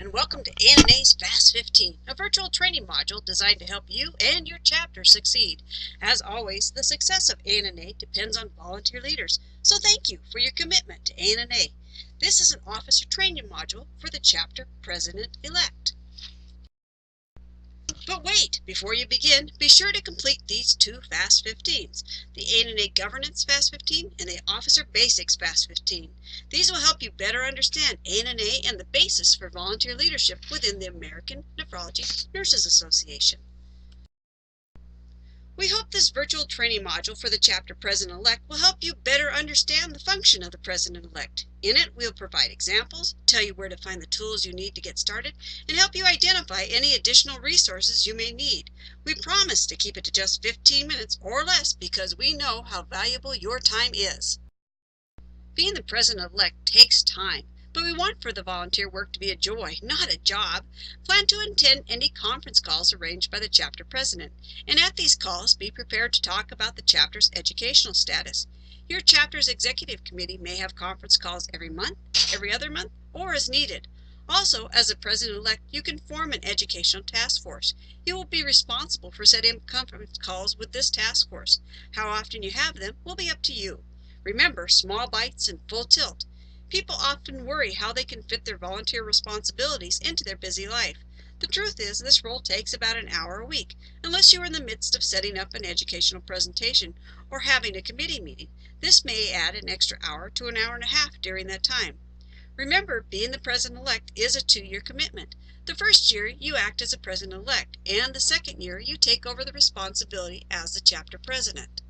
and welcome to ANA's Fast 15, a virtual training module designed to help you and your chapter succeed. As always, the success of ANA depends on volunteer leaders, so thank you for your commitment to ANA. This is an officer training module for the chapter president-elect. But wait, before you begin, be sure to complete these two Fast 15s, the ANA Governance Fast 15 and the Officer Basics Fast 15. These will help you better understand ANA and the basis for volunteer leadership within the American Nephrology Nurses Association. We hope this virtual training module for the chapter president-elect will help you better understand the function of the president-elect. In it, we'll provide examples, tell you where to find the tools you need to get started, and help you identify any additional resources you may need. We promise to keep it to just 15 minutes or less because we know how valuable your time is. Being the president-elect takes time, but we want for the volunteer work to be a joy, not a job. Plan to attend any conference calls arranged by the chapter president, and at these calls be prepared to talk about the chapter's educational status. Your chapter's executive committee may have conference calls every month, every other month, or as needed. Also, as a president-elect, you can form an educational task force. You will be responsible for setting conference calls with this task force. How often you have them will be up to you. Remember, small bites and full tilt. People often worry how they can fit their volunteer responsibilities into their busy life. The truth is, this role takes about an hour a week, unless you are in the midst of setting up an educational presentation or having a committee meeting. This may add an extra hour to an hour and a half during that time. Remember, being the president-elect is a 2-year commitment. The first year, you act as a president-elect, and the second year, you take over the responsibility as the chapter president.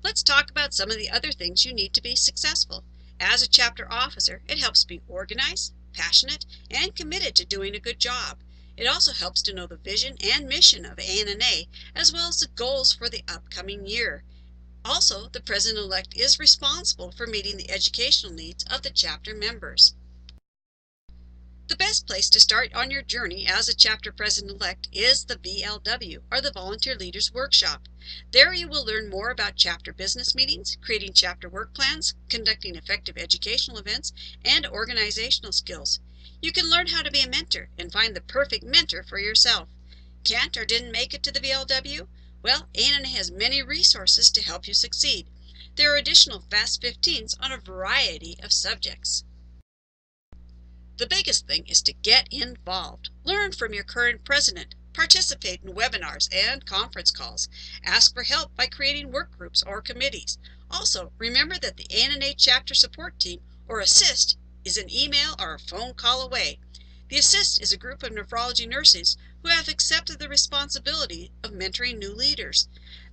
Let's talk about some of the other things you need to be successful. As a chapter officer, it helps be organized, passionate, and committed to doing a good job. It also helps to know the vision and mission of ANA, as well as the goals for the upcoming year. Also, the president-elect is responsible for meeting the educational needs of the chapter members. The best place to start on your journey as a chapter president-elect is the VLW, or the Volunteer Leaders Workshop. There you will learn more about chapter business meetings, creating chapter work plans, conducting effective educational events, and organizational skills. You can learn how to be a mentor and find the perfect mentor for yourself. Can't or didn't make it to the VLW? Well, ANA has many resources to help you succeed. There are additional Fast 15s on a variety of subjects. The biggest thing is to get involved. Learn from your current president. Participate in webinars and conference calls. Ask for help by creating work groups or committees. Also, remember that the ANA Chapter Support Team, or ASSIST, is an email or a phone call away. The ASSIST is a group of nephrology nurses who have accepted the responsibility of mentoring new leaders.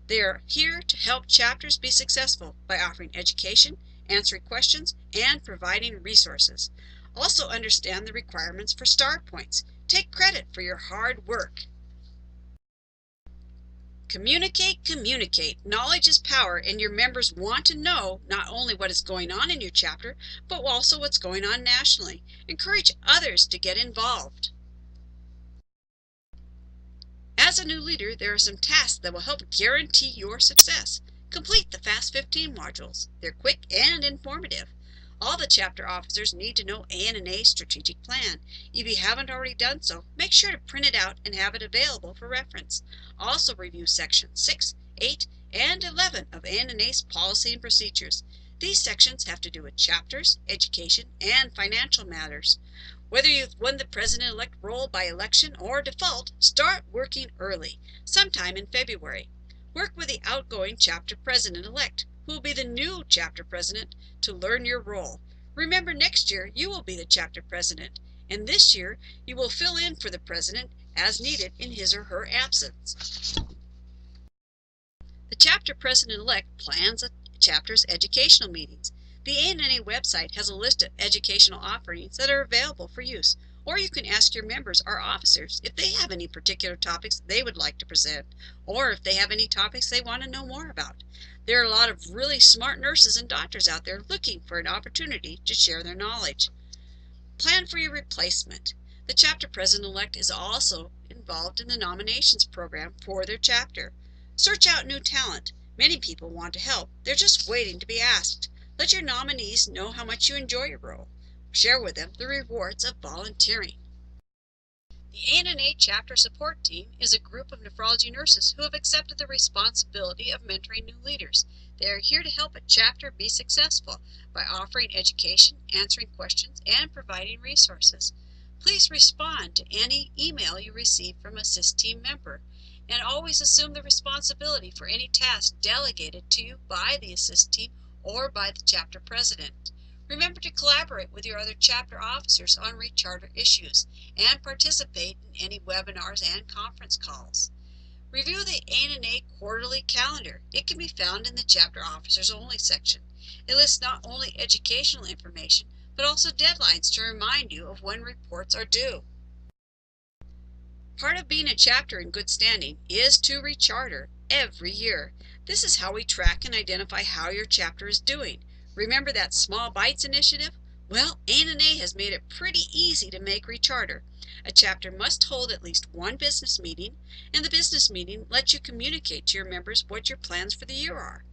They are here to help chapters be successful by offering education, answering questions, and providing resources. Also understand the requirements for star points. Take credit for your hard work. Communicate, communicate. Knowledge is power, and your members want to know not only what is going on in your chapter, but also what's going on nationally. Encourage others to get involved. As a new leader, there are some tasks that will help guarantee your success. Complete the Fast 15 modules. They're quick and informative. All the chapter officers need to know ANA's strategic plan. If you haven't already done so, make sure to print it out and have it available for reference. Also review sections 6, 8, and 11 of ANA's policy and procedures. These sections have to do with chapters, education, and financial matters. Whether you've won the president-elect role by election or default, start working early, sometime in February. Work with the outgoing chapter president-elect, who will be the new chapter president, to learn your role. Remember, next year you will be the chapter president, and this year you will fill in for the president as needed in his or her absence. The chapter president-elect plans a chapter's educational meetings. The ANA website has a list of educational offerings that are available for use, or you can ask your members or officers if they have any particular topics they would like to present, or if they have any topics they want to know more about. There are a lot of really smart nurses and doctors out there looking for an opportunity to share their knowledge. Plan for your replacement. The chapter president-elect is also involved in the nominations program for their chapter. Search out new talent. Many people want to help. They're just waiting to be asked. Let your nominees know how much you enjoy your role. share with them the rewards of volunteering. The ANA Chapter Support Team is a group of nephrology nurses who have accepted the responsibility of mentoring new leaders. They are here to help a chapter be successful by offering education, answering questions, and providing resources. Please respond to any email you receive from a SIS team member, and always assume the responsibility for any task delegated to you by the assist team or by the chapter president. Remember to collaborate with your other chapter officers on recharter issues and participate in any webinars and conference calls. Review the ANA quarterly calendar. It can be found in the Chapter Officers Only section. It lists not only educational information, but also deadlines to remind you of when reports are due. Part of being a chapter in good standing is to recharter every year. This is how we track and identify how your chapter is doing. Remember that Small Bites initiative? Well, ANA has made it pretty easy to make recharter. A chapter must hold at least one business meeting, and the business meeting lets you communicate to your members what your plans for the year are.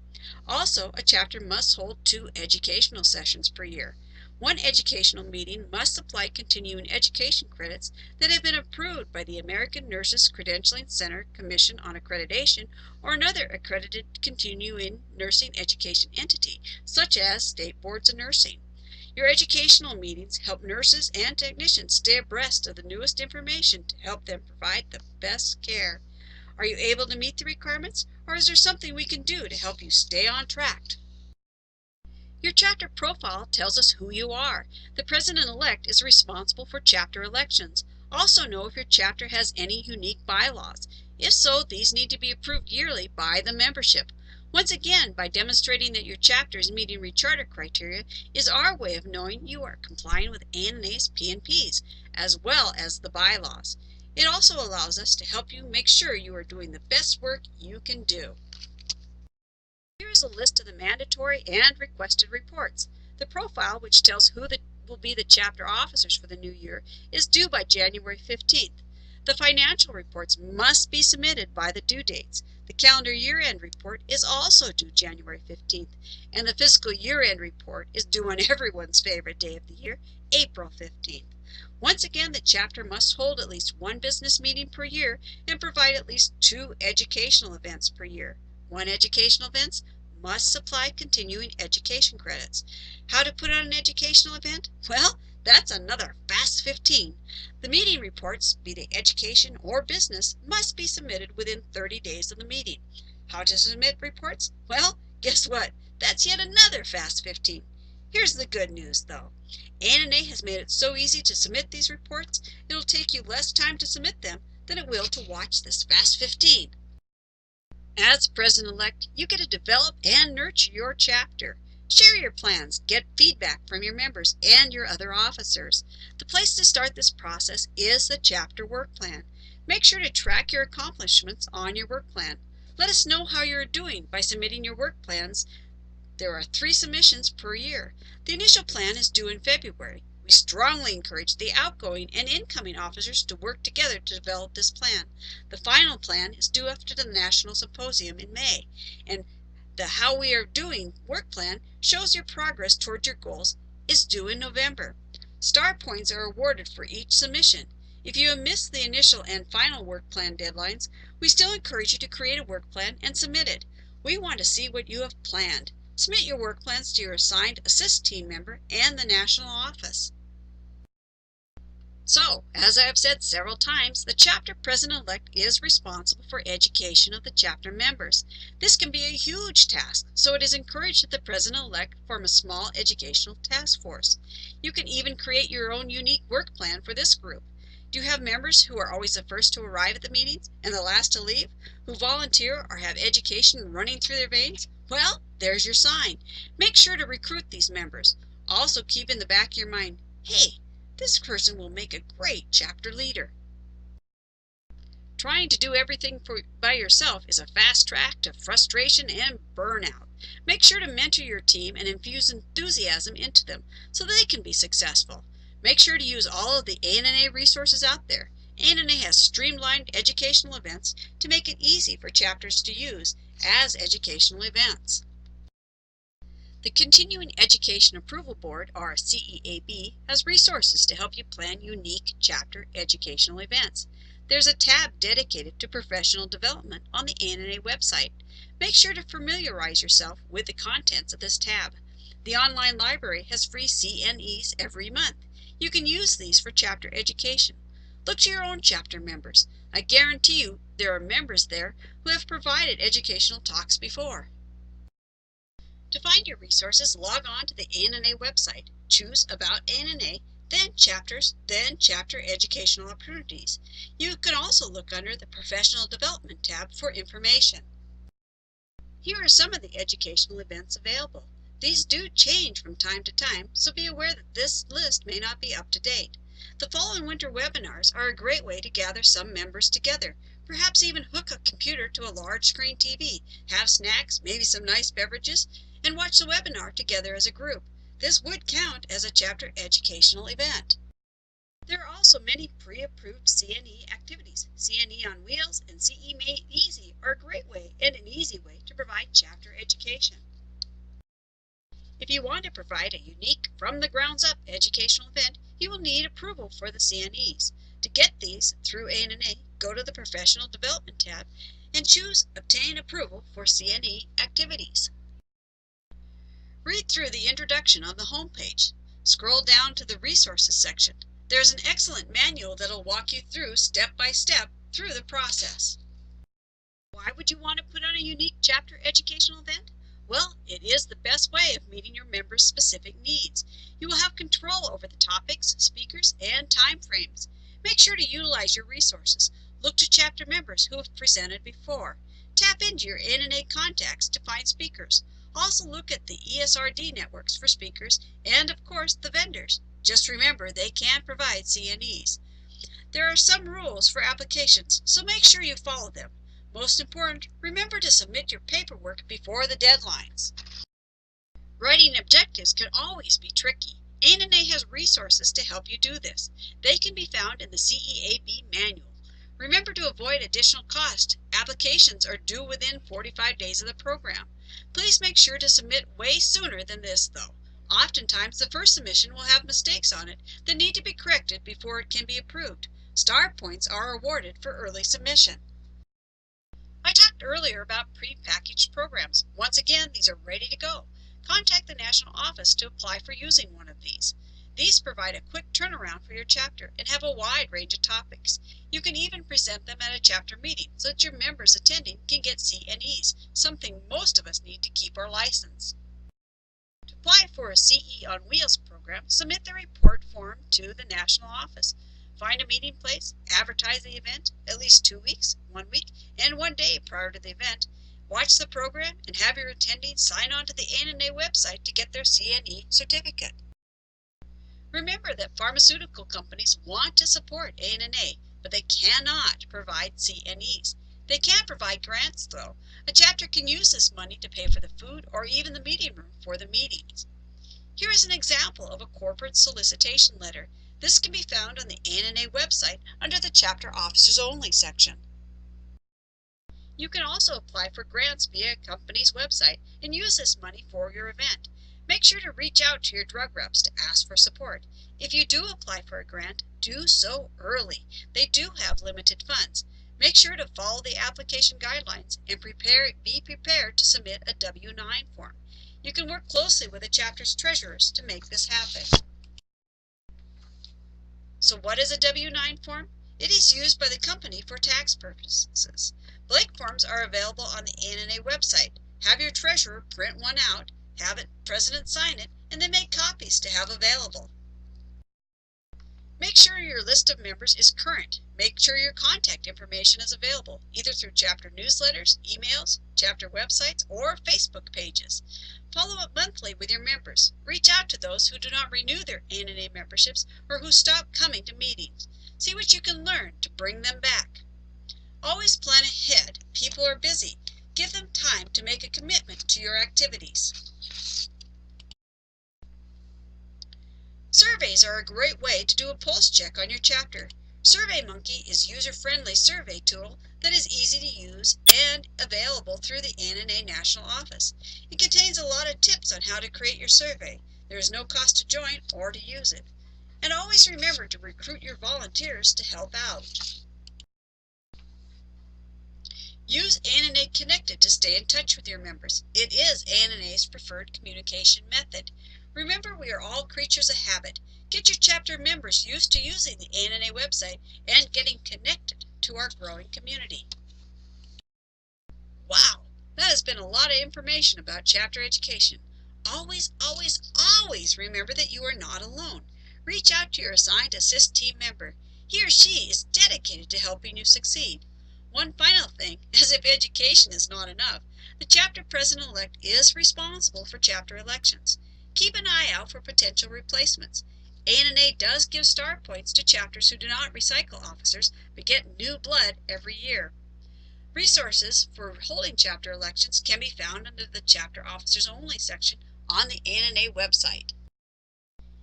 Also, a chapter must hold 2 educational sessions per year. One educational meeting must supply continuing education credits that have been approved by the American Nurses Credentialing Center Commission on Accreditation or another accredited continuing nursing education entity, such as state boards of nursing. Your educational meetings help nurses and technicians stay abreast of the newest information to help them provide the best care. Are you able to meet the requirements, or is there something we can do to help you stay on track? Your chapter profile tells us who you are. The president-elect is responsible for chapter elections. Also know if your chapter has any unique bylaws. If so, these need to be approved yearly by the membership. Once again, by demonstrating that your chapter is meeting recharter criteria is our way of knowing you are complying with ANA's P&Ps, as well as the bylaws. It also allows us to help you make sure you are doing the best work you can do. Here is a list of the mandatory and requested reports. The profile, which tells who will be the chapter officers for the new year, is due by January 15th. The financial reports must be submitted by the due dates. The calendar year-end report is also due January 15th, and the fiscal year-end report is due on everyone's favorite day of the year, April 15th. Once again, the chapter must hold at least one business meeting per year and provide at least 2 educational events per year. One educational event must supply continuing education credits. How to put on an educational event? Well, that's another Fast 15. The meeting reports, be they education or business, must be submitted within 30 days of the meeting. How to submit reports? Well, guess what? That's yet another Fast 15. Here's the good news, though. ANA has made it so easy to submit these reports, it'll take you less time to submit them than it will to watch this Fast 15. As president-elect, you get to develop and nurture your chapter. Share your plans, get feedback from your members and your other officers. The place to start this process is the chapter work plan. Make sure to track your accomplishments on your work plan. Let us know how you're doing by submitting your work plans. There are 3 submissions per year. The initial plan is due in February. We strongly encourage the outgoing and incoming officers to work together to develop this plan. The final plan is due after the National Symposium in May, and the How We Are Doing work plan shows your progress toward your goals is due in November. Star points are awarded for each submission. If you have missed the initial and final work plan deadlines, we still encourage you to create a work plan and submit it. We want to see what you have planned. Submit your work plans to your assigned assist team member and the national office. So, as I have said several times, the chapter president-elect is responsible for education of the chapter members. This can be a huge task, so it is encouraged that the president-elect form a small educational task force. You can even create your own unique work plan for this group. Do you have members who are always the first to arrive at the meetings and the last to leave, who volunteer or have education running through their veins? Well, there's your sign. Make sure to recruit these members. Also keep in the back of your mind, hey, this person will make a great chapter leader. Trying to do everything by yourself is a fast track to frustration and burnout. Make sure to mentor your team and infuse enthusiasm into them so that they can be successful. Make sure to use all of the ANA resources out there. ANA has streamlined educational events to make it easy for chapters to use as educational events. The Continuing Education Approval Board, or CEAB, has resources to help you plan unique chapter educational events. There's a tab dedicated to professional development on the ANNA website. Make sure to familiarize yourself with the contents of this tab. The online library has free CNEs every month. You can use these for chapter education. Look to your own chapter members. I guarantee you there are members there who have provided educational talks before. To find your resources, log on to the ANNA website, choose About ANNA, then Chapters, then Chapter Educational Opportunities. You can also look under the Professional Development tab for information. Here are some of the educational events available. These do change from time to time, so be aware that this list may not be up to date. The fall and winter webinars are a great way to gather some members together. Perhaps even hook a computer to a large screen TV, have snacks, maybe some nice beverages, and watch the webinar together as a group. This would count as a chapter educational event. There are also many pre-approved CNE activities. CNE on Wheels and CE Made Easy are a great way and an easy way to provide chapter education. If you want to provide a unique, from-the-grounds-up educational event, you will need approval for the CNEs. To get these through ANNA, go to the Professional Development tab and choose Obtain Approval for CNE Activities. Read through the introduction on the home page. Scroll down to the Resources section. There's an excellent manual that will walk you through step by step through the process. Why would you want to put on a unique chapter educational event? Well, it is the best way of meeting your members' specific needs. You will have control over the topics, speakers, and time frames. Make sure to utilize your resources. Look to chapter members who have presented before. Tap into your ANNA contacts to find speakers. Also look at the ESRD networks for speakers and, of course, the vendors. Just remember they can provide CNEs. There are some rules for applications, so make sure you follow them. Most important, remember to submit your paperwork before the deadlines. Writing objectives can always be tricky. ANNA has resources to help you do this. They can be found in the CEAB manual. Remember to avoid additional cost. Applications are due within 45 days of the program. Please make sure to submit way sooner than this, though. Oftentimes, the first submission will have mistakes on it that need to be corrected before it can be approved. Star points are awarded for early submission. I talked earlier about pre-packaged programs. Once again, these are ready to go. Contact the national office to apply for using one of these. These provide a quick turnaround for your chapter and have a wide range of topics. You can even present them at a chapter meeting so that your members attending can get CNEs, something most of us need to keep our license. To apply for a CE on Wheels program, submit the report form to the national office. Find a meeting place, advertise the event at least 2 weeks, 1 week, and 1 day prior to the event. Watch the program and have your attendees sign on to the ANNA website to get their CNE certificate. Remember that pharmaceutical companies want to support ANNA, but they cannot provide CNEs. They can provide grants, though. A chapter can use this money to pay for the food or even the meeting room for the meetings. Here is an example of a corporate solicitation letter. This can be found on the ANNA website under the Chapter Officers Only section. You can also apply for grants via a company's website and use this money for your event. Make sure to reach out to your drug reps to ask for support. If you do apply for a grant, do so early. They do have limited funds. Make sure to follow the application guidelines and be prepared to submit a W-9 form. You can work closely with the chapter's treasurers to make this happen. So what is a W-9 form? It is used by the company for tax purposes. Blank forms are available on the ANNA website. Have your treasurer print one out, have the president sign it, and then make copies to have available. Make sure your list of members is current. Make sure your contact information is available, either through chapter newsletters, emails, chapter websites, or Facebook pages. Follow up monthly with your members. Reach out to those who do not renew their ANNA memberships or who stop coming to meetings. See what you can learn to bring them back. Always plan ahead. People are busy. Give them time to make a commitment to your activities. Surveys are a great way to do a pulse check on your chapter. SurveyMonkey is a user-friendly survey tool that is easy to use and available through the ANNA National Office. It contains a lot of tips on how to create your survey. There is no cost to join or to use it. And always remember to recruit your volunteers to help out. Use ANNA Connected to stay in touch with your members. It is ANNA's preferred communication method. Remember, we are all creatures of habit. Get your chapter members used to using the ANNA website and getting connected to our growing community. Wow, that has been a lot of information about chapter education. Always, always, always remember that you are not alone. Reach out to your assigned assist team member. He or she is dedicated to helping you succeed. One final thing, as if education is not enough, the chapter president-elect is responsible for chapter elections. Keep an eye out for potential replacements. ANNA does give star points to chapters who do not recycle officers but get new blood every year. Resources for holding chapter elections can be found under the Chapter Officers Only section on the ANNA website.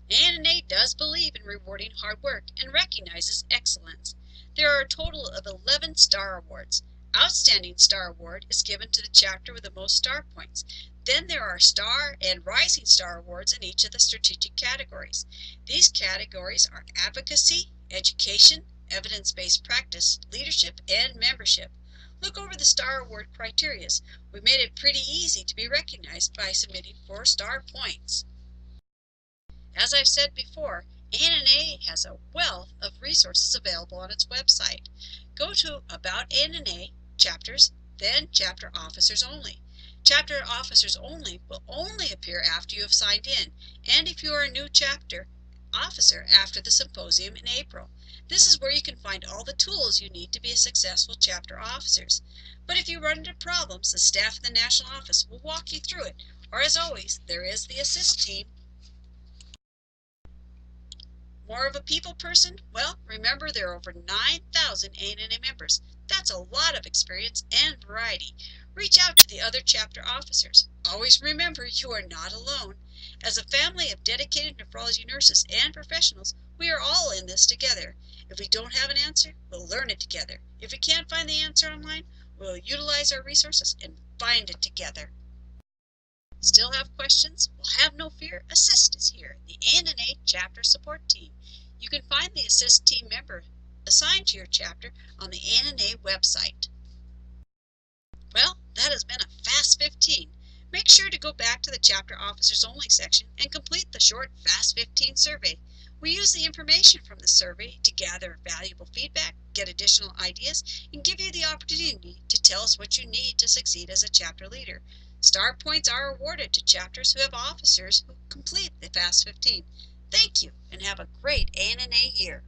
ANNA does believe in rewarding hard work and recognizes excellence. There are a total of 11 Star Awards. Outstanding Star Award is given to the chapter with the most star points. Then there are Star and Rising Star Awards in each of the strategic categories. These categories are advocacy, education, evidence-based practice, leadership, and membership. Look over the Star Award criteria. We made it pretty easy to be recognized by submitting for star points. As I've said before, ANNA has a wealth of resources available on its website. Go to About ANNA, Chapters, then Chapter Officers Only. Chapter Officers Only will only appear after you have signed in, and if you are a new chapter officer after the symposium in April. This is where you can find all the tools you need to be a successful chapter officers. But if you run into problems, the staff in the National Office will walk you through it, or as always, there is the assist team. More of a people person? Well, remember there are over 9,000 ANNA members. That's a lot of experience and variety. Reach out to the other chapter officers. Always remember you are not alone. As a family of dedicated nephrology nurses and professionals, we are all in this together. If we don't have an answer, we'll learn it together. If we can't find the answer online, we'll utilize our resources and find it together. Still have questions? Well, have no fear. Assist is here, the ANNA Chapter Support Team. You can find the Assist team member assigned to your chapter on the ANNA website. Well, that has been a Fast 15. Make sure to go back to the Chapter Officers Only section and complete the short Fast 15 survey. We use the information from the survey to gather valuable feedback, get additional ideas, and give you the opportunity to tell us what you need to succeed as a chapter leader. Star points are awarded to chapters who have officers who complete the Fast 15. Thank you, and have a great ANNA year.